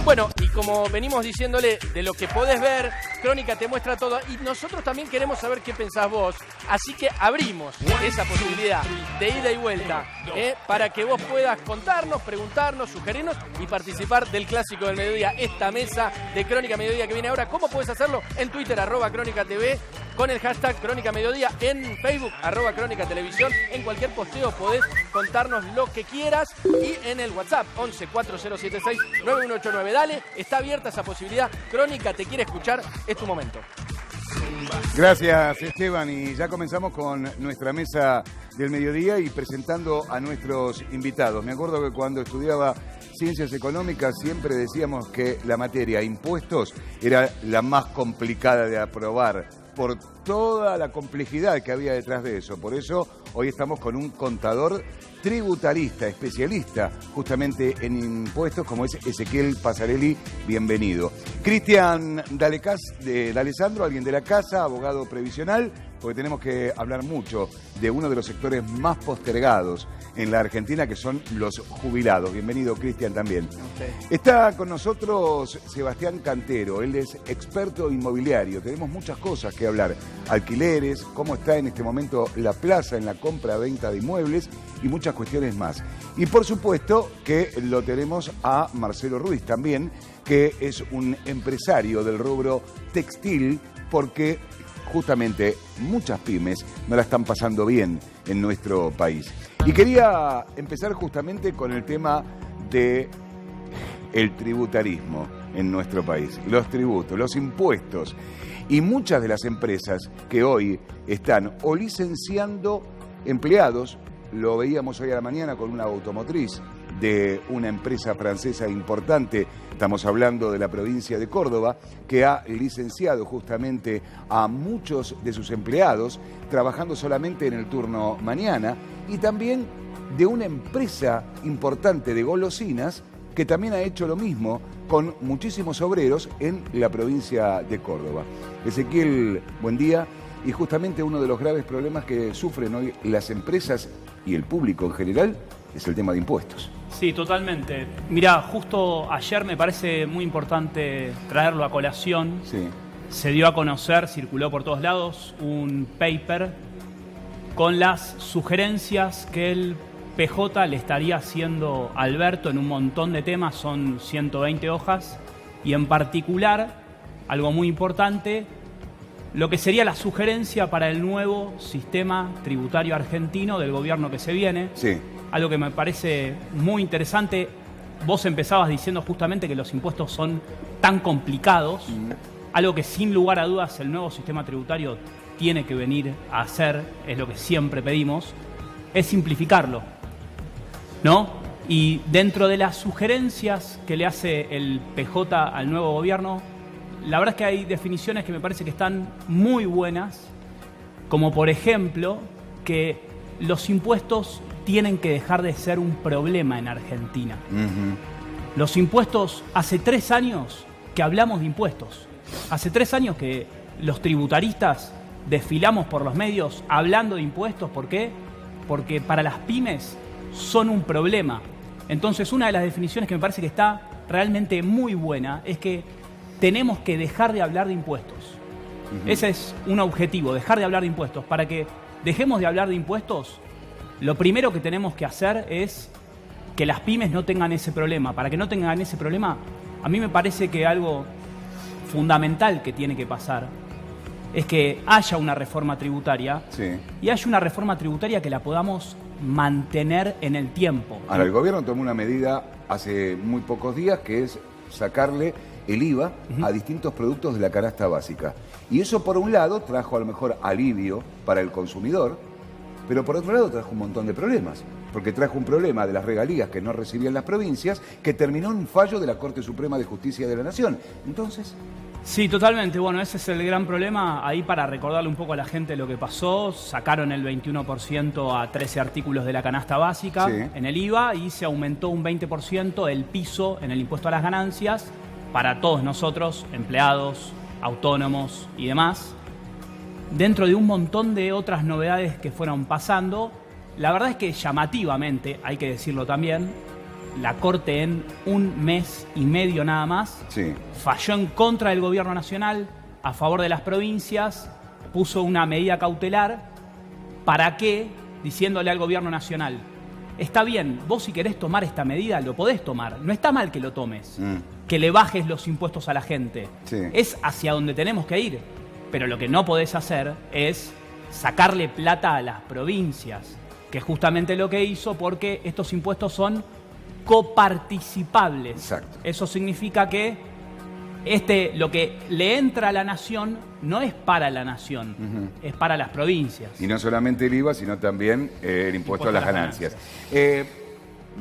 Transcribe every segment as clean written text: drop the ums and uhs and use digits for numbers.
Bueno, y como venimos diciéndole, de lo que podés ver, Crónica te muestra todo. Y nosotros también queremos saber qué pensás vos. Así que abrimos esa posibilidad de ida y vuelta para que vos puedas contarnos, preguntarnos, sugerirnos y participar del Clásico del Mediodía. Esta mesa de Crónica Mediodía que viene ahora. ¿Cómo podés hacerlo? En Twitter, @CrónicaTV, con el hashtag Crónica Mediodía, en Facebook, @Crónica Televisión. En cualquier posteo podés contarnos lo que quieras y en el WhatsApp 11 4076 9189. Dale, está abierta esa posibilidad. Crónica te quiere escuchar, es tu momento. Gracias, Esteban, y ya comenzamos con nuestra mesa del mediodía y presentando a nuestros invitados. Me acuerdo que cuando estudiaba Ciencias Económicas siempre decíamos que la materia impuestos era la más complicada de aprobar por toda la complejidad que había detrás de eso. Por eso hoy estamos con un contador tributarista, especialista justamente en impuestos, como es Ezequiel Pasarelli. Bienvenido. Cristian D'Alessandro, alguien de la casa, abogado previsional, porque tenemos que hablar mucho de uno de los sectores más postergados en la Argentina, que son los jubilados. Bienvenido, Cristian, también. Okay. Está con nosotros Sebastián Cantero, él es experto inmobiliario. Tenemos muchas cosas que hablar, alquileres, cómo está en este momento la plaza en la compra-venta de inmuebles y muchas cuestiones más. Y por supuesto que lo tenemos a Marcelo Ruiz también, que es un empresario del rubro textil, porque justamente muchas pymes no la están pasando bien en nuestro país. Y quería empezar justamente con el tema de el tributarismo en nuestro país, los tributos, los impuestos. Y muchas de las empresas que hoy están o licenciando empleados, lo veíamos hoy a la mañana con una automotriz de una empresa francesa importante, estamos hablando de la provincia de Córdoba, que ha licenciado justamente a muchos de sus empleados, trabajando solamente en el turno mañana, y también de una empresa importante de golosinas, que también ha hecho lo mismo con muchísimos obreros en la provincia de Córdoba. Ezequiel, buen día. Y justamente uno de los graves problemas que sufren hoy las empresas y el público en general es el tema de impuestos. Sí, totalmente. Mirá, justo ayer me parece muy importante traerlo a colación. Sí. Se dio a conocer, circuló por todos lados, un paper con las sugerencias que el PJ le estaría haciendo a Alberto en un montón de temas, son 120 hojas, y en particular, algo muy importante, lo que sería la sugerencia para el nuevo sistema tributario argentino del gobierno que se viene. Sí. Algo que me parece muy interesante. Vos empezabas diciendo justamente que los impuestos son tan complicados. Algo que sin lugar a dudas el nuevo sistema tributario tiene que venir a hacer, es lo que siempre pedimos, es simplificarlo, ¿no? Y dentro de las sugerencias que le hace el PJ al nuevo gobierno, la verdad es que hay definiciones que me parece que están muy buenas, como por ejemplo que los impuestos tienen que dejar de ser un problema en Argentina. Los impuestos, hace 3 años que hablamos de impuestos, hace 3 años que los tributaristas desfilamos por los medios hablando de impuestos. ¿Por qué? Porque para las pymes son un problema. Entonces, una de las definiciones que me parece que está realmente muy buena es que tenemos que dejar de hablar de impuestos. Ese es un objetivo, dejar de hablar de impuestos. Para que dejemos de hablar de impuestos, lo primero que tenemos que hacer es que las pymes no tengan ese problema. Para que no tengan ese problema, a mí me parece que algo fundamental que tiene que pasar es que haya una reforma tributaria, sí, y haya una reforma tributaria que la podamos mantener en el tiempo. Ahora, el gobierno tomó una medida hace muy pocos días que es sacarle el IVA a distintos productos de la canasta básica. Y eso, por un lado, trajo a lo mejor alivio para el consumidor, pero por otro lado trajo un montón de problemas, porque trajo un problema de las regalías que no recibían las provincias, que terminó en un fallo de la Corte Suprema de Justicia de la Nación. Entonces... Sí, totalmente. Bueno, ese es el gran problema. Ahí, para recordarle un poco a la gente lo que pasó, sacaron el 21% a 13 artículos de la canasta básica, sí, en el IVA, y se aumentó un 20% el piso en el impuesto a las ganancias para todos nosotros, empleados, autónomos y demás. Dentro de un montón de otras novedades que fueron pasando, la verdad es que llamativamente, hay que decirlo también, la Corte en 1 mes y medio nada más Sí. falló en contra del gobierno nacional, a favor de las provincias, puso una medida cautelar. ¿Para qué? Diciéndole al gobierno nacional, está bien, vos si querés tomar esta medida, lo podés tomar. No está mal que lo tomes, que le bajes los impuestos a la gente. Sí. Es hacia donde tenemos que ir. Pero lo que no podés hacer es sacarle plata a las provincias, que es justamente lo que hizo, porque estos impuestos son coparticipables. Exacto. Eso significa que lo que le entra a la nación no es para la nación, es para las provincias. Y no solamente el IVA, sino también el impuesto a las ganancias.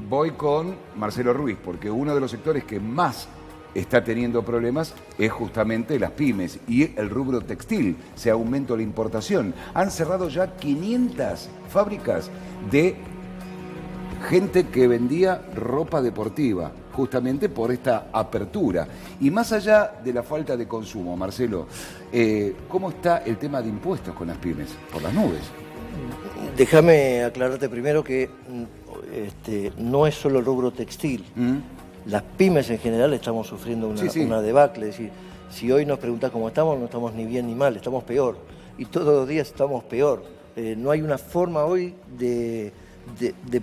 Voy con Marcelo Ruiz, porque uno de los sectores que más está teniendo problemas es justamente las pymes y el rubro textil. Se aumentó la importación. Han cerrado ya 500 fábricas de gente que vendía ropa deportiva, justamente por esta apertura. Y más allá de la falta de consumo, Marcelo, ¿cómo está el tema de impuestos con las pymes? Por las nubes. Déjame aclararte primero que no es solo el rubro textil. Las pymes en general estamos sufriendo una debacle. Es decir, si hoy nos preguntás cómo estamos, no estamos ni bien ni mal, estamos peor. Y todos los días estamos peor. No hay una forma hoy de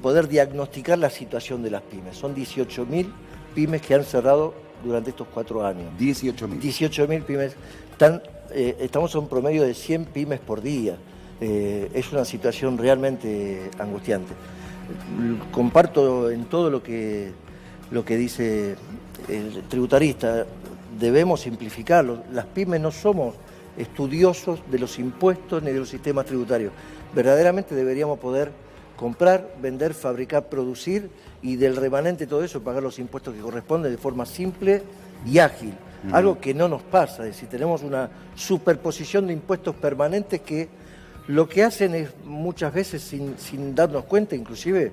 poder diagnosticar la situación de las pymes. Son 18.000 pymes que han cerrado durante estos 4 años. 18.000. 18.000 pymes. Estamos a un promedio de 100 pymes por día. Es una situación realmente angustiante. Comparto en todo lo que dice el tributarista. Debemos simplificarlo. Las pymes no somos estudiosos de los impuestos ni de los sistemas tributarios. Verdaderamente deberíamos poder comprar, vender, fabricar, producir y del remanente todo eso pagar los impuestos que corresponden de forma simple y ágil. Algo que no nos pasa, es decir, tenemos una superposición de impuestos permanentes que lo que hacen es muchas veces sin darnos cuenta, inclusive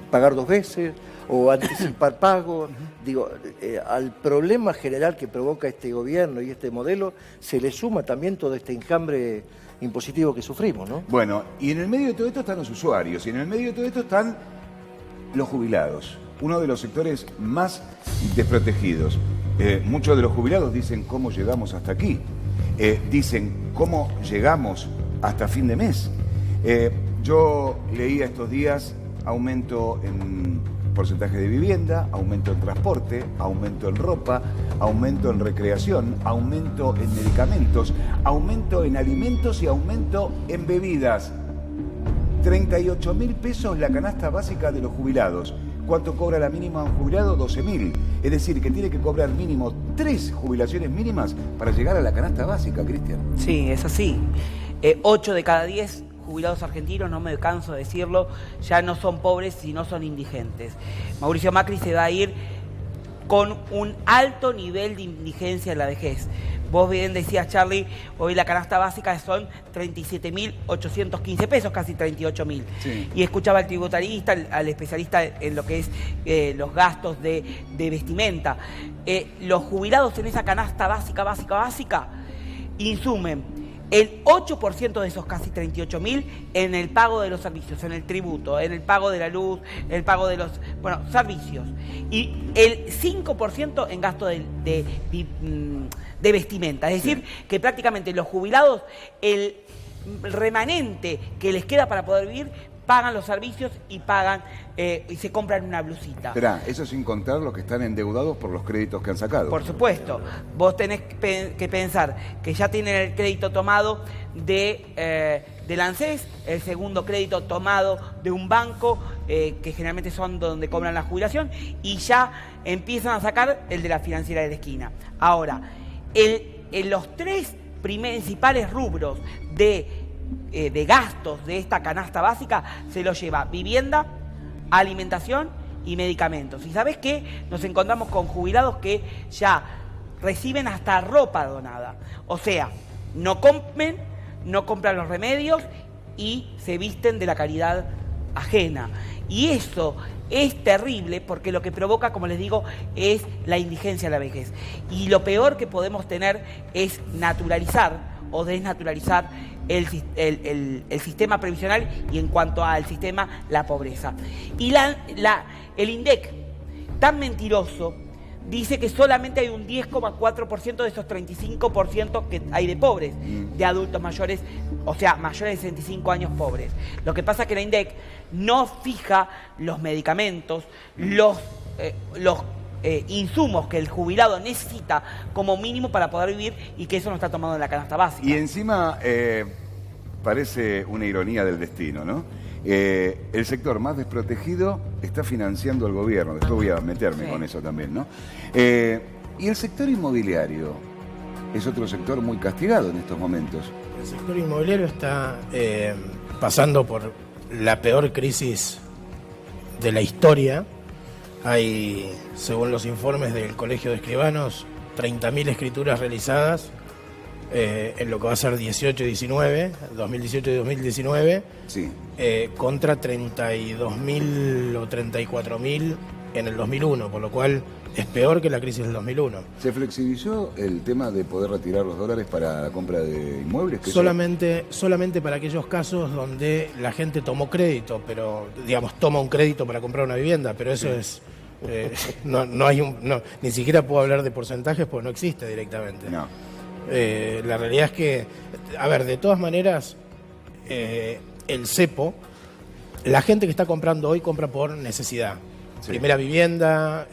pagar 2 veces o anticipar pagos. Digo, al problema general que provoca este gobierno y este modelo se le suma también todo este enjambre impositivo que sufrimos, ¿no? Bueno, y en el medio de todo esto están los usuarios, y en el medio de todo esto están los jubilados, uno de los sectores más desprotegidos. Muchos de los jubilados dicen cómo llegamos hasta aquí, dicen cómo llegamos hasta fin de mes. Yo leía estos días aumento en porcentaje de vivienda, aumento en transporte, aumento en ropa, aumento en recreación, aumento en medicamentos, aumento en alimentos y aumento en bebidas. 38.000 pesos la canasta básica de los jubilados. ¿Cuánto cobra la mínima un jubilado? 12.000. Es decir, que tiene que cobrar mínimo 3 jubilaciones mínimas para llegar a la canasta básica, Cristian. Sí, es así. 8 de cada 10 jubilados argentinos, no me canso de decirlo, ya no son pobres, sino son indigentes. Mauricio Macri se va a ir con un alto nivel de indigencia en la vejez. Vos bien decías, Charlie, hoy la canasta básica son 37.815 pesos, casi 38.000. Sí. Y escuchaba al tributarista, al especialista en lo que es los gastos de vestimenta. Los jubilados en esa canasta básica, insumen el 8% de esos casi 38.000 en el pago de los servicios, en el tributo, en el pago de la luz, en el pago de los servicios. Y el 5% en gasto de vestimenta. Es decir, que prácticamente los jubilados, el remanente que les queda para poder vivir, pagan los servicios y pagan y se compran una blusita. Esperá, eso sin contar los que están endeudados por los créditos que han sacado. Por supuesto. Vos tenés que pensar que ya tienen el crédito tomado de ANSES, el segundo crédito tomado de un banco, que generalmente son donde cobran la jubilación, y ya empiezan a sacar el de la financiera de la esquina. Ahora, en los 3 principales rubros de gastos de esta canasta básica se lo lleva vivienda, alimentación y medicamentos. ¿Y sabés qué? Nos encontramos con jubilados que ya reciben hasta ropa donada. O sea, no comen, no compran los remedios y se visten de la caridad ajena. Y eso es terrible porque lo que provoca, como les digo, es la indigencia a la vejez. Y lo peor que podemos tener es naturalizar o desnaturalizar el sistema previsional y en cuanto al sistema, la pobreza. Y el INDEC, tan mentiroso, dice que solamente hay un 10,4% de esos 35% que hay de pobres, de adultos mayores, o sea, mayores de 65 años pobres. Lo que pasa es que la INDEC no fija los medicamentos, los insumos que el jubilado necesita como mínimo para poder vivir y que eso no está tomado en la canasta básica. Y encima parece una ironía del destino, ¿no? El sector más desprotegido está financiando al gobierno. Después voy a meterme con eso también, ¿no? Y el sector inmobiliario es otro sector muy castigado en estos momentos. El sector inmobiliario está pasando por la peor crisis de la historia. Hay, según los informes del Colegio de Escribanos, 30.000 escrituras realizadas en lo que va a ser 2018 y 2019, sí. Contra 32.000 o 34.000 en el 2001, por lo cual es peor que la crisis del 2001. ¿Se flexibilizó el tema de poder retirar los dólares para la compra de inmuebles? Solamente para aquellos casos donde la gente tomó crédito, pero digamos toma un crédito para comprar una vivienda, pero eso es no hay ni siquiera puedo hablar de porcentajes porque no existe directamente. No. La realidad es que, a ver, de todas maneras, el cepo, la gente que está comprando hoy compra por necesidad. Sí. Primera vivienda,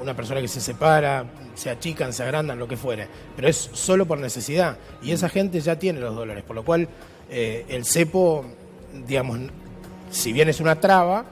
una persona que se separa, se achican, se agrandan, lo que fuere. Pero es solo por necesidad. Y esa gente ya tiene los dólares. Por lo cual, el cepo, digamos, si bien es una traba,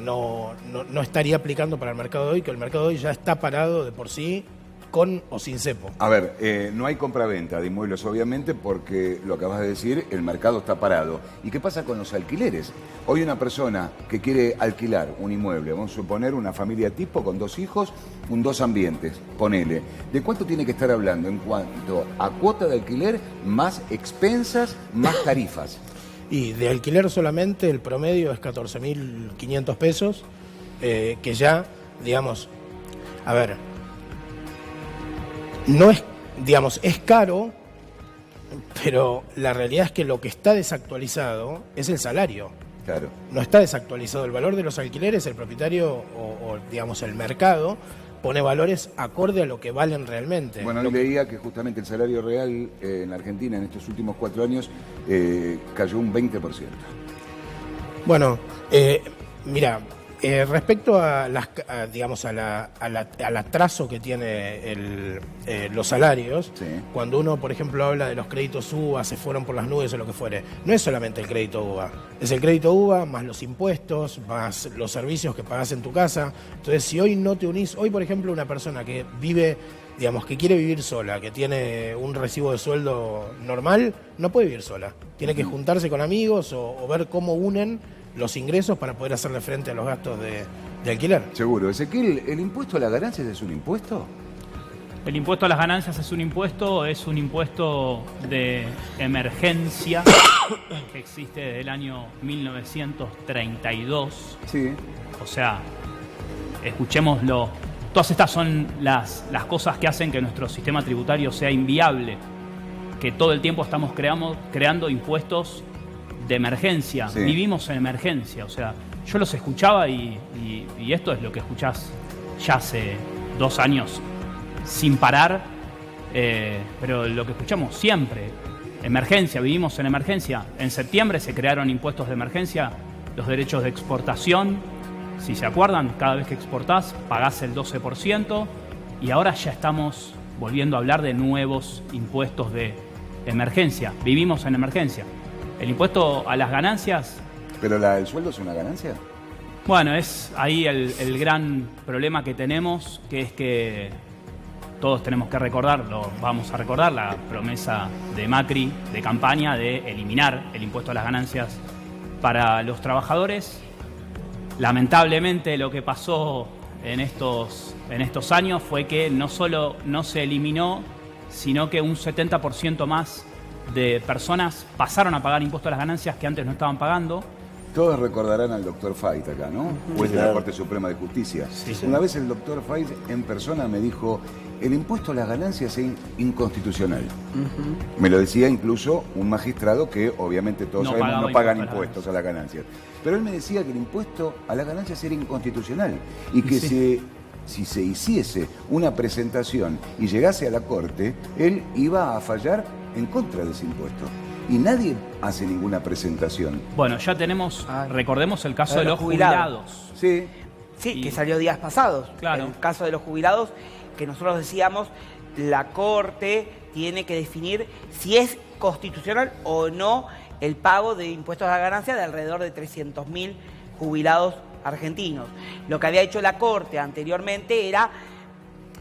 no estaría aplicando para el mercado de hoy, que el mercado de hoy ya está parado de por sí, con o sin cepo. A ver, no hay compraventa de inmuebles, obviamente, porque lo acabas de decir, el mercado está parado. ¿Y qué pasa con los alquileres? Hoy una persona que quiere alquilar un inmueble, vamos a suponer una familia tipo con 2 hijos, 2 ambientes, ponele. ¿De cuánto tiene que estar hablando en cuanto a cuota de alquiler, más expensas, más tarifas? Y de alquiler solamente el promedio es 14.500 pesos, que ya, digamos, a ver, no es, digamos, es caro, pero la realidad es que lo que está desactualizado es el salario. Claro. No está desactualizado el valor de los alquileres, el propietario o digamos, el mercado pone valores acorde a lo que valen realmente. Bueno, hoy leía que justamente el salario real en la Argentina en estos últimos 4 años cayó un 20%. Bueno, mira, respecto a digamos al atraso que tiene los salarios, sí. Cuando uno, por ejemplo, habla de los créditos UVA, se fueron por las nubes o lo que fuere, no es solamente el crédito UVA, es el crédito UVA más los impuestos, más los servicios que pagás en tu casa. Entonces, si hoy no te unís, hoy, por ejemplo, una persona que vive, digamos, que quiere vivir sola, que tiene un recibo de sueldo normal, no puede vivir sola. Tiene que juntarse con amigos o ver cómo unen los ingresos para poder hacerle frente a los gastos de alquiler. Seguro. Ezequiel, ¿el impuesto a las ganancias es un impuesto? El impuesto a las ganancias es un impuesto de emergencia que existe desde el año 1932. Sí. O sea, escuchémoslo. Todas estas son las cosas que hacen que nuestro sistema tributario sea inviable, que todo el tiempo estamos creando impuestos de emergencia. Sí. Vivimos en emergencia. O sea, yo los escuchaba y esto es lo que escuchás ya hace 2 años sin parar, pero lo que escuchamos siempre, emergencia, vivimos en emergencia. En septiembre se crearon impuestos de emergencia, los derechos de exportación, si se acuerdan, cada vez que exportás pagás el 12%, y ahora ya estamos volviendo a hablar de nuevos impuestos de emergencia. Vivimos en emergencia. El impuesto a las ganancias... ¿Pero el sueldo es una ganancia? Bueno, es ahí el gran problema que tenemos, que es que todos tenemos que vamos a recordar la promesa de Macri de campaña de eliminar el impuesto a las ganancias para los trabajadores. Lamentablemente lo que pasó en estos años fue que no solo no se eliminó, sino que un 70% más de personas pasaron a pagar impuesto a las ganancias que antes no estaban pagando. Todos recordarán al doctor Fait acá, ¿no? Juez de la Corte Suprema de Justicia. Sí, sí. Una vez el doctor Fait en persona me dijo, el impuesto a las ganancias es inconstitucional. Me lo decía incluso un magistrado que obviamente todos sabemos no pagan impuestos a las ganancias. Pero él me decía que el impuesto a las ganancias era inconstitucional y que si se hiciese una presentación y llegase a la Corte, él iba a fallar en contra de ese impuesto. Y nadie hace ninguna presentación. Bueno, ya tenemos, recordemos el caso de los jubilados. Sí. Sí, que salió días pasados. Claro. El caso de los jubilados, que nosotros decíamos, la Corte tiene que definir si es constitucional o no el pago de impuestos a la ganancia de alrededor de 300.000 jubilados argentinos. Lo que había hecho la Corte anteriormente era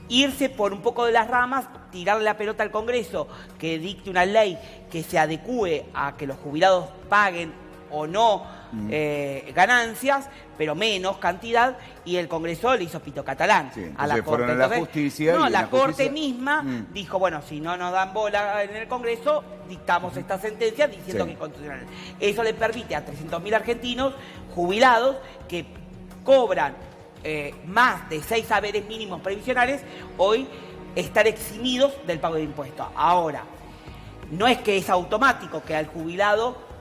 irse por un poco de las ramas, tirarle la pelota al Congreso, que dicte una ley que se adecúe a que los jubilados paguen o no ganancias, pero menos cantidad, y el Congreso le hizo pito catalán a la Corte. Fueron a la justicia. No, y la Corte justicia... misma dijo, bueno, si no nos dan bola en el Congreso, dictamos esta sentencia diciendo que es constitucional. Eso le permite a 300.000 argentinos jubilados que cobran más de 6 saberes mínimos previsionales, hoy estar eximidos del pago de impuestos. Ahora, no es que es automático que al jubilado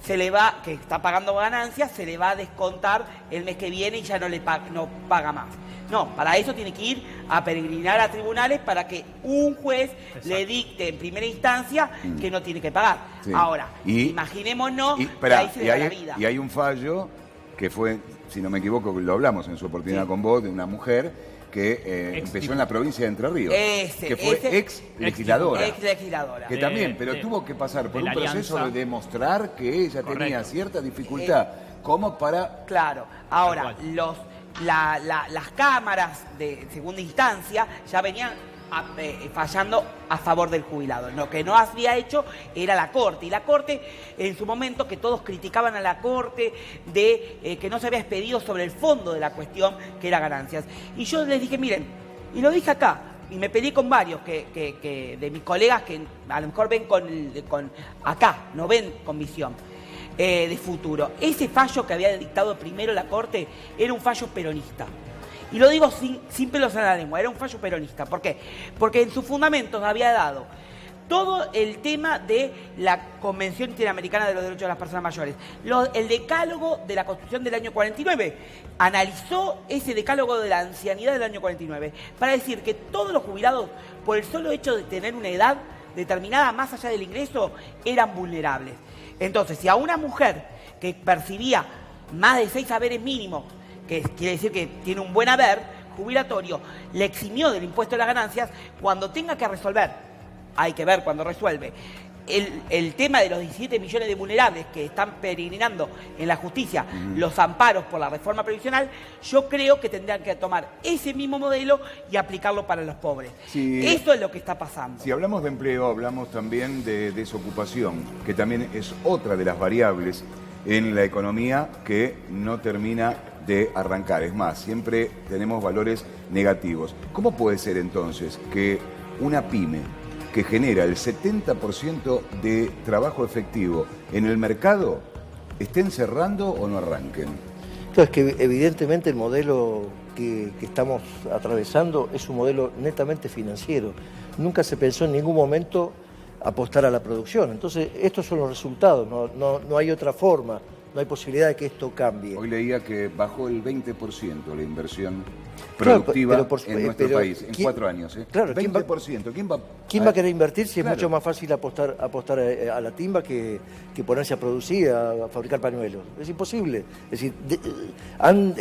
se le va, que está pagando ganancias, se le va a descontar el mes que viene y ya no paga más. No, para eso tiene que ir a peregrinar a tribunales para que un juez le dicte en primera instancia que no tiene que pagar. Sí. Ahora, imaginémonos que ahí se le va la vida. Y hay un fallo que fue, si no me equivoco, lo hablamos en su oportunidad con vos, de una mujer que empezó en la provincia de Entre Ríos, que fue ex legisladora. Que también, pero tuvo que pasar por un proceso de demostrar que ella tenía cierta dificultad, como para... Claro, ahora, las cámaras de segunda instancia ya venían fallando a favor del jubilado. Lo que no había hecho era la Corte. Y la Corte, en su momento, que todos criticaban a la Corte de que no se había expedido sobre el fondo de la cuestión, que era ganancias. Y yo les dije, miren, y lo dije acá, y me peleé con varios de mis colegas que a lo mejor ven con acá, no ven con visión de futuro. Ese fallo que había dictado primero la Corte era un fallo peronista. Y lo digo sin pelos en la lengua, era un fallo peronista. ¿Por qué? Porque en sus fundamentos había dado todo el tema de la Convención Interamericana de los Derechos de las Personas Mayores. El decálogo de la Constitución del año 49. Analizó ese decálogo de la ancianidad del año 49 para decir que todos los jubilados, por el solo hecho de tener una edad determinada más allá del ingreso, eran vulnerables. Entonces, si a una mujer que percibía más de 6 saberes mínimos, que quiere decir que tiene un buen haber jubilatorio, le eximió del impuesto a las ganancias, cuando tenga que resolver, hay que ver cuando resuelve, el tema de los 17 millones de vulnerables que están peregrinando en la justicia, los amparos por la reforma previsional, yo creo que tendrán que tomar ese mismo modelo y aplicarlo para los pobres. Sí, eso es lo que está pasando. Si hablamos de empleo, hablamos también de desocupación, que también es otra de las variables en la economía que no termina de arrancar. Es más, siempre tenemos valores negativos. ¿Cómo puede ser entonces que una pyme que genera el 70% de trabajo efectivo en el mercado estén cerrando o no arranquen? Claro, es que evidentemente el modelo que estamos atravesando es un modelo netamente financiero. Nunca se pensó en ningún momento apostar a la producción. Entonces, estos son los resultados, no hay otra forma. No hay posibilidad de que esto cambie. Hoy leía que bajó el 20% la inversión productiva en nuestro país en 4 años. Claro, 20%. ¿Quién va a querer invertir si es mucho más fácil apostar a la timba que ponerse a producir, a fabricar pañuelos? Es imposible. Es decir, han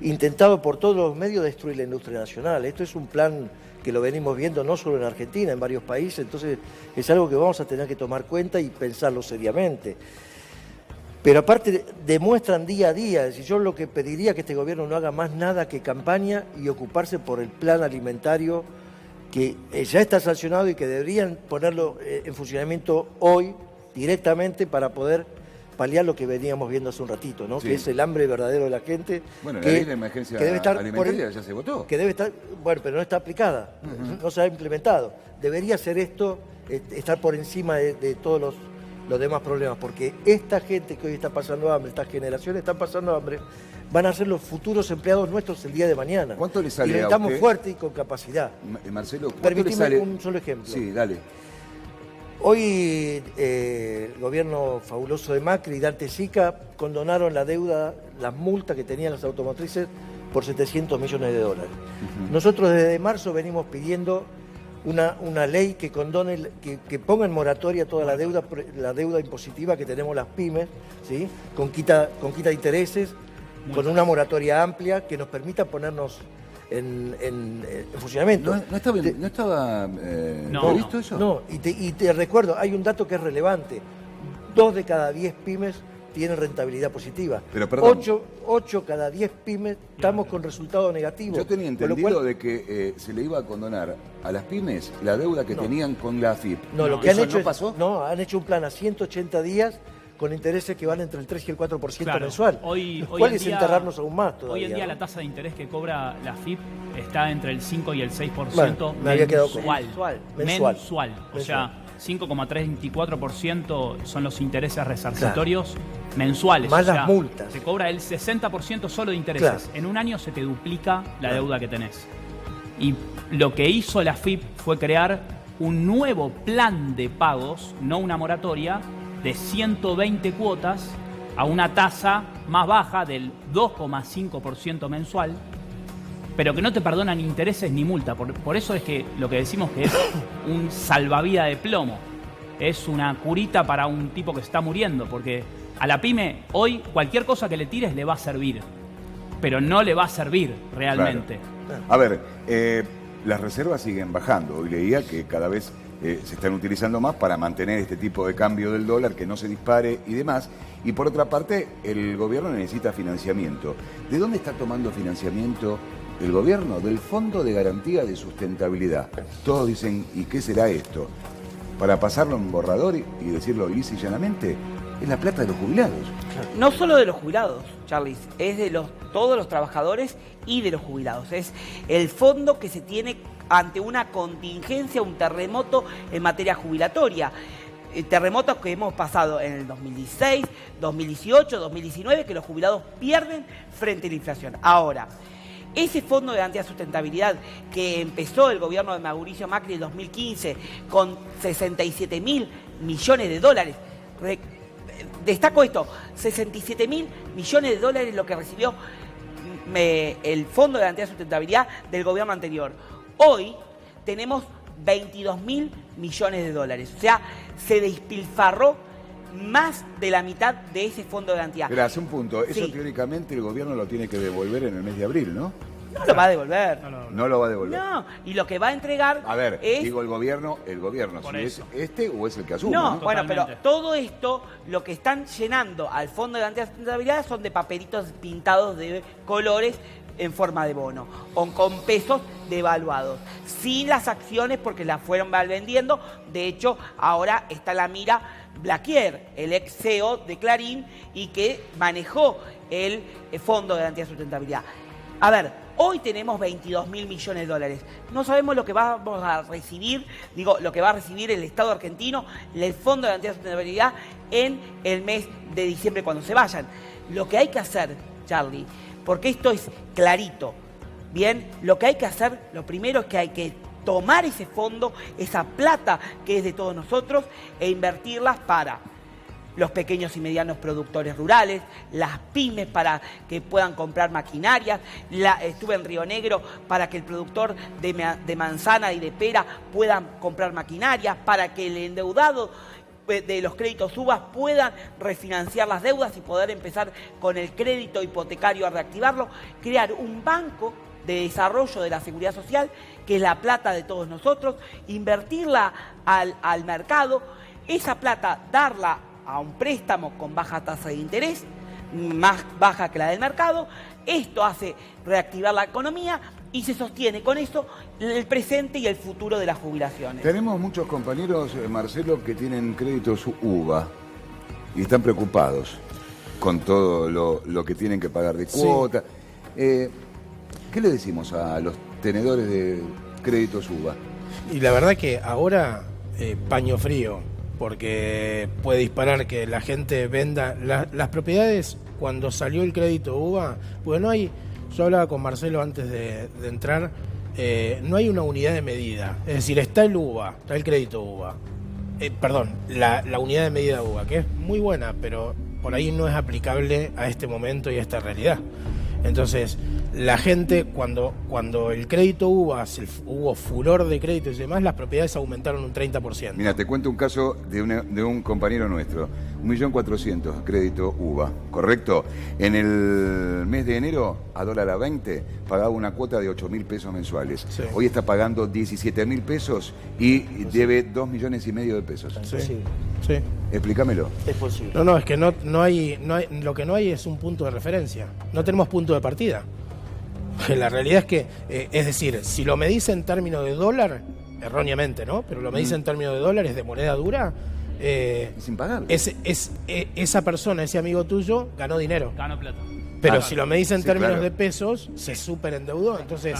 intentado por todos los medios destruir la industria nacional. Esto es un plan que lo venimos viendo no solo en Argentina, en varios países. Entonces es algo que vamos a tener que tomar cuenta y pensarlo seriamente. Pero aparte demuestran día a día, es decir, yo lo que pediría es que este gobierno no haga más nada que campaña y ocuparse por el plan alimentario que ya está sancionado y que deberían ponerlo en funcionamiento hoy directamente para poder paliar lo que veníamos viendo hace un ratito, ¿no? Sí. Que es el hambre verdadero de la gente. Bueno, la ley de emergencia alimentaria ya se votó. Que debe estar, bueno, pero no está aplicada, no se ha implementado. Debería ser esto, estar por encima de todos los demás problemas, porque esta gente que hoy está pasando hambre, estas generaciones están pasando hambre, van a ser los futuros empleados nuestros el día de mañana. ¿Cuánto le sale y necesitamos fuerte y con capacidad. Marcelo, ¿cuánto Permitime le sale? un solo ejemplo. Sí, dale. Hoy el gobierno fabuloso de Macri y Dante Sica condonaron la deuda, las multas que tenían las automotrices por 700 millones de dólares. Nosotros desde marzo venimos pidiendo una ley que condone, que ponga en moratoria toda la deuda impositiva que tenemos las pymes, ¿sí? con quita de intereses, con una moratoria amplia que nos permita ponernos en funcionamiento. ¿No estaba previsto eso? No, y te recuerdo, hay un dato que es relevante. 2 de cada 10 pymes tienen rentabilidad positiva. Pero perdón. 8 cada 10 pymes estamos con resultado negativo. Yo tenía entendido de que se le iba a condonar a las pymes la deuda que tenían con la AFIP. No, lo que han hecho pasó. han hecho un plan a 180 días con intereses que van entre el 3 y el 4% Claro. mensual. Hoy ¿Cuál en es día, enterrarnos aún más todavía? Hoy en día ¿no? la tasa de interés que cobra la FIP está entre el 5 y el 6% Bueno, me había quedado con- mensual. Mensual. O sea, 5,34% son los intereses resarcitorios mensuales. Más o sea, las multas. Se cobra el 60% solo de intereses. Claro. En un año se te duplica la deuda que tenés. Y lo que hizo la FIP fue crear un nuevo plan de pagos, no una moratoria, de 120 cuotas a una tasa más baja del 2,5% mensual, pero que no te perdonan intereses ni multa. Por eso es que lo que decimos que es un salvavidas de plomo. Es una curita para un tipo que está muriendo, porque a la pyme hoy cualquier cosa que le tires le va a servir, pero no le va a servir realmente. Claro. A ver, las reservas siguen bajando. Hoy leía que cada vez se están utilizando más para mantener este tipo de cambio del dólar, que no se dispare y demás. Y por otra parte, el gobierno necesita financiamiento. ¿De dónde está tomando financiamiento el gobierno? Del Fondo de Garantía de Sustentabilidad. Todos dicen, ¿y qué será esto? Para pasarlo en borrador y decirlo lisa y llanamente, es la plata de los jubilados. No solo de los jubilados, Charlis, es de todos los trabajadores y de los jubilados. Es el fondo que se tiene ante una contingencia, un terremoto en materia jubilatoria. Terremotos que hemos pasado en el 2016, 2018, 2019, que los jubilados pierden frente a la inflación. Ahora, ese fondo de garantía de sustentabilidad que empezó el gobierno de Mauricio Macri en 2015 con 67.000 millones de dólares, destaco esto, 67.000 millones de dólares lo que recibió el Fondo de Garantía de Sustentabilidad del gobierno anterior. Hoy tenemos 22.000 millones de dólares. O sea, se despilfarró más de la mitad de ese fondo de garantía. Pero hace un punto, eso Sí. teóricamente el gobierno lo tiene que devolver en el mes de abril, ¿no? No lo va a devolver. No lo va a devolver. No, y lo que va a entregar A ver, es... digo el gobierno, Por si eso. es este o es el que asume. No, ¿no? bueno, pero Totalmente. todo esto, lo que están llenando al Fondo de Garantía de Sustentabilidad son de papelitos pintados de colores en forma de bono, o con pesos devaluados, sin las acciones porque las fueron mal vendiendo. De hecho, ahora está en la mira Blaquier, el ex CEO de Clarín y que manejó el Fondo de Garantía de Sustentabilidad. A ver, hoy tenemos 22.000 millones de dólares. No sabemos lo que vamos a recibir, lo que va a recibir el Estado argentino, el Fondo de Garantía de Sustentabilidad en el mes de diciembre cuando se vayan. Lo que hay que hacer, Charlie, porque esto es clarito, bien, lo que hay que hacer, lo primero es que hay que tomar ese fondo, esa plata que es de todos nosotros, e invertirlas para los pequeños y medianos productores rurales, las pymes para que puedan comprar maquinarias. Estuve en Río Negro para que el productor de manzana y de pera puedan comprar maquinarias, para que el endeudado de los créditos UVA puedan refinanciar las deudas y poder empezar con el crédito hipotecario a reactivarlo, crear un banco de desarrollo de la seguridad social, que es la plata de todos nosotros, invertirla al mercado, esa plata darla a un préstamo con baja tasa de interés, más baja que la del mercado. Esto hace reactivar la economía y se sostiene con eso el presente y el futuro de las jubilaciones. Tenemos muchos compañeros, Marcelo, que tienen créditos UVA y están preocupados con todo lo que tienen que pagar de cuota. ¿Qué le decimos a los tenedores de créditos UVA? Y la verdad que ahora, paño frío, porque puede disparar que la gente venda las propiedades. Cuando salió el crédito UVA, pues no hay, yo hablaba con Marcelo antes de entrar, no hay una unidad de medida, es decir, está el UVA, está el crédito UVA, la unidad de medida UVA, que es muy buena, pero por ahí no es aplicable a este momento y a esta realidad. Entonces, la gente, cuando el crédito UVA, hubo furor de crédito y demás, las propiedades aumentaron un 30%. Mira, te cuento un caso de un compañero nuestro. 1.400.000 crédito UVA, ¿correcto? En el mes de enero, a dólar a 20, pagaba una cuota de 8.000 pesos mensuales. Sí. Hoy está pagando 17.000 pesos y debe 2,5 millones de pesos. Sí. Sí. Explícamelo. Es posible. No, es que no hay, lo que no hay es un punto de referencia. No tenemos punto de partida. La realidad es que, es decir, si lo medís en términos de dólar, erróneamente, ¿no? Pero lo medís en términos de dólares, de moneda dura, es impagable. Esa persona, ese amigo tuyo, ganó dinero. Ganó plata. Pero si lo medís en términos de pesos, se superendeudó. Entonces,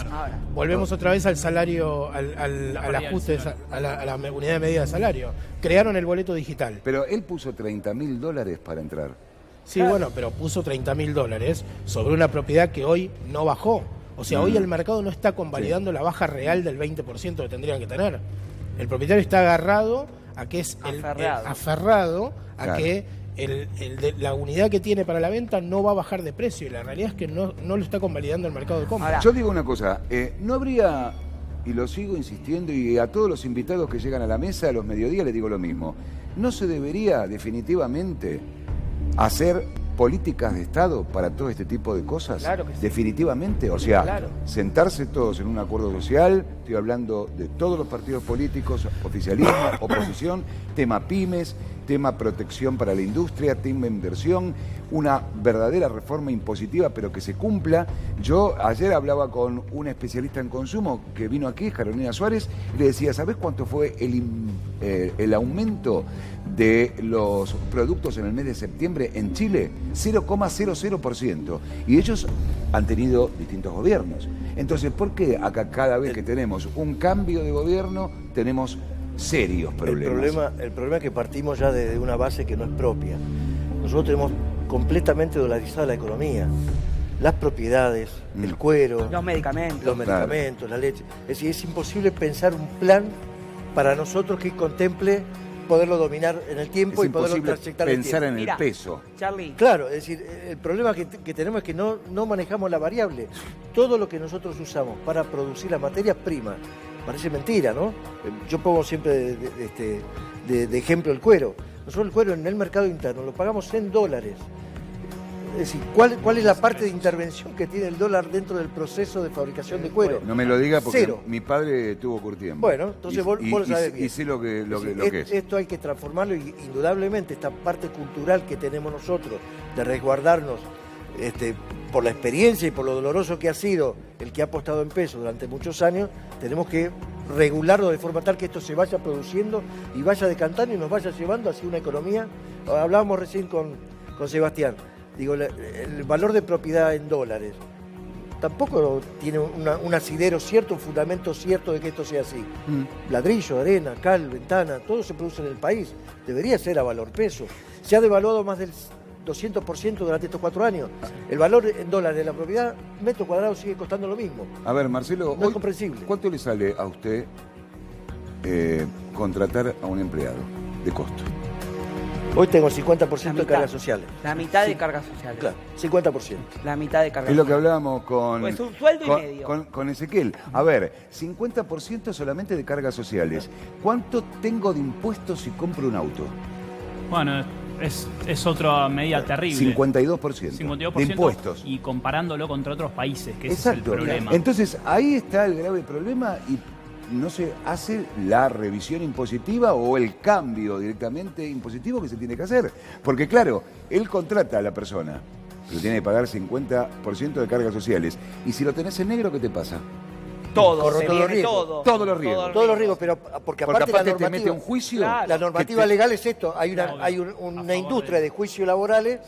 volvemos otra vez al salario, al ajuste, a la unidad de medida de salario. Crearon el boleto digital. Pero él puso $30.000 para entrar. Sí, bueno, pero puso $30.000 sobre una propiedad que hoy no bajó. O sea, hoy el mercado no está convalidando la baja real del 20% que tendrían que tener. El propietario está agarrado a que es aferrado a que la unidad que tiene para la venta no va a bajar de precio, y la realidad es que no lo está convalidando el mercado de compra. Yo digo una cosa, no habría, y lo sigo insistiendo, y a todos los invitados que llegan a la mesa a los mediodías les digo lo mismo, no se debería definitivamente hacer políticas de Estado para todo este tipo de cosas. Claro que sí. Definitivamente, o sea, sentarse todos en un acuerdo social, estoy hablando de todos los partidos políticos, oficialismo, oposición, tema pymes, tema protección para la industria, tema inversión, una verdadera reforma impositiva, pero que se cumpla. Yo ayer hablaba con una especialista en consumo que vino aquí, Carolina Suárez, y le decía, ¿sabés cuánto fue el aumento de los productos en el mes de septiembre en Chile? 0,00%. Y ellos han tenido distintos gobiernos. Entonces, ¿por qué acá cada vez que tenemos un cambio de gobierno tenemos serios problemas? El problema es que partimos ya desde una base que no es propia. Nosotros tenemos completamente dolarizada la economía. Las propiedades, el cuero, los medicamentos, la leche. Es decir, es imposible pensar un plan para nosotros que contemple poderlo dominar en el tiempo y poderlo trayectar en el tiempo. Pensar en el peso. Charlie. Claro, es decir, el problema que tenemos es que no manejamos la variable. Todo lo que nosotros usamos para producir las materias primas, parece mentira, ¿no? Yo pongo siempre de ejemplo el cuero. Nosotros el cuero en el mercado interno lo pagamos en dólares. Es decir, ¿cuál es la parte de intervención que tiene el dólar dentro del proceso de fabricación de cuero? No me lo diga porque mi padre tuvo curtiembre. Bueno, entonces vos lo sabés bien. Y sé lo que es. Esto hay que transformarlo, y indudablemente esta parte cultural que tenemos nosotros de resguardarnos por la experiencia y por lo doloroso que ha sido el que ha apostado en pesos durante muchos años, tenemos que regularlo de forma tal que esto se vaya produciendo y vaya decantando y nos vaya llevando hacia una economía. Hablábamos recién con Sebastián. Digo, el valor de propiedad en dólares tampoco tiene un asidero cierto, un fundamento cierto de que esto sea así. Ladrillo, arena, cal, ventana, todo se produce en el país. Debería ser a valor peso. Se ha devaluado más del 200% durante estos 4 años. El valor en dólares de la propiedad, metro cuadrado, sigue costando lo mismo. A ver, Marcelo, no es comprensible. ¿Cuánto le sale a usted contratar a un empleado de costo? Hoy tengo el 50% de cargas sociales. La mitad de cargas sociales. Claro, 50%. La mitad de cargas sociales. Es lo que hablábamos con... Pues un sueldo y medio. Con Ezequiel. A ver, 50% solamente de cargas sociales. ¿Cuánto tengo de impuestos si compro un auto? Bueno, es otra medida terrible. 52% de impuestos. Y comparándolo contra otros países, que ese es el problema. Entonces, ahí está el grave problema y no se hace la revisión impositiva o el cambio directamente impositivo que se tiene que hacer. Porque claro, él contrata a la persona, pero tiene que pagar 50% de cargas sociales. Y si lo tenés en negro, ¿qué te pasa? Todos los riesgos, pero porque aparte te mete un juicio. La normativa legal es esto. Hay una industria de juicios laborales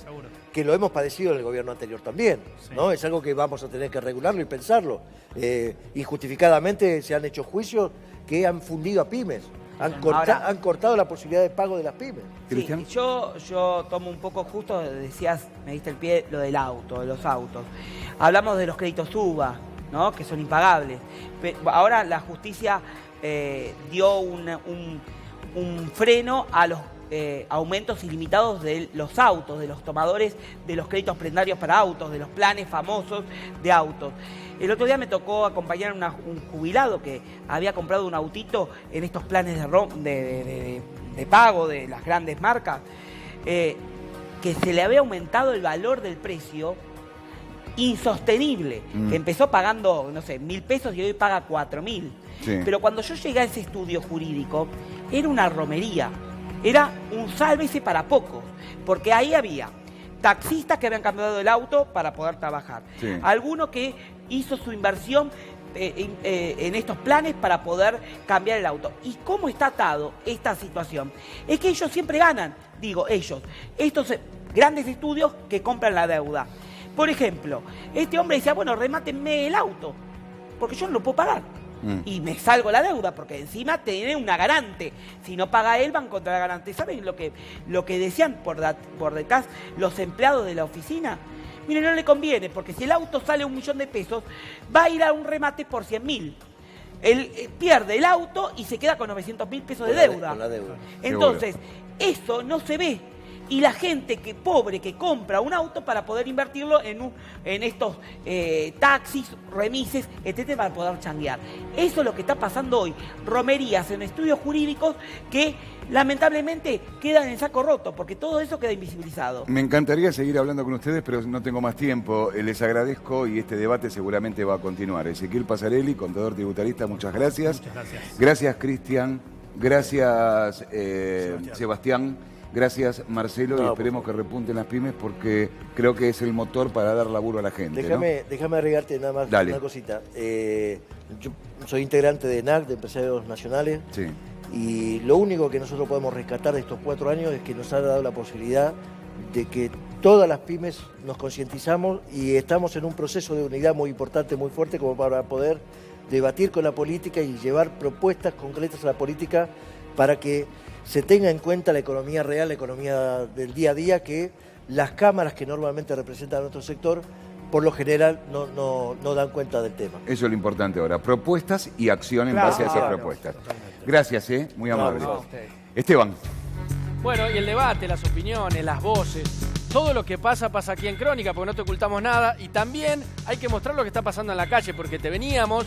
que lo hemos padecido en el gobierno anterior también, ¿no? Es algo que vamos a tener que regularlo y pensarlo. Injustificadamente se han hecho juicios que han fundido a pymes. Han cortado la posibilidad de pago de las pymes. Sí, yo tomo un poco justo, decías, me diste el pie, lo del auto, de los autos. Hablamos de los créditos UBA, ¿no? Que son impagables. Ahora la justicia dio un freno a los aumentos ilimitados de los autos, de los tomadores de los créditos prendarios para autos, de los planes famosos de autos. El otro día me tocó acompañar a un jubilado que había comprado un autito en estos planes de pago de las grandes marcas, que se le había aumentado el valor del precio insostenible, que empezó pagando, no sé, 1.000 pesos y hoy paga 4.000. Sí. Pero cuando yo llegué a ese estudio jurídico, era una romería, era un sálvese para pocos, porque ahí había taxistas que habían cambiado el auto para poder trabajar, alguno que hizo su inversión en estos planes para poder cambiar el auto. ¿Y cómo está atado esta situación? Es que ellos siempre ganan, estos grandes estudios que compran la deuda. Por ejemplo, este hombre decía, bueno, remátenme el auto, porque yo no lo puedo pagar. Y me salgo la deuda, porque encima tiene una garante. Si no paga él, van contra la garante. ¿Saben lo que decían por detrás los empleados de la oficina? Mire, no le conviene, porque si el auto sale 1.000.000 de pesos, va a ir a un remate por 100.000. Él pierde el auto y se queda con 900.000 pesos de deuda. Con la deuda. Entonces, eso no se ve. Y la gente pobre que compra un auto para poder invertirlo en estos taxis, remises, etcétera, para poder changuear. Eso es lo que está pasando hoy. Romerías en estudios jurídicos que lamentablemente quedan en saco roto, porque todo eso queda invisibilizado. Me encantaría seguir hablando con ustedes, pero no tengo más tiempo. Les agradezco y este debate seguramente va a continuar. Ezequiel Pasarelli, contador tributarista, muchas gracias. Muchas gracias. Gracias, Cristian. Gracias, Sebastián. Gracias, Marcelo, y esperemos que repunten las pymes porque creo que es el motor para dar laburo a la gente. Déjame agregarte nada más una cosita. Yo soy integrante de ENAC, de Empresarios Nacionales, y lo único que nosotros podemos rescatar de estos 4 años es que nos ha dado la posibilidad de que todas las pymes nos concientizamos y estamos en un proceso de unidad muy importante, muy fuerte, como para poder debatir con la política y llevar propuestas concretas a la política para que se tenga en cuenta la economía real, la economía del día a día, que las cámaras que normalmente representan a nuestro sector, por lo general, no dan cuenta del tema. Eso es lo importante ahora, propuestas y acción en base a esas propuestas. Gracias, muy amable. Esteban. Bueno, y el debate, las opiniones, las voces, todo lo que pasa aquí en Crónica, porque no te ocultamos nada, y también hay que mostrar lo que está pasando en la calle, porque te veníamos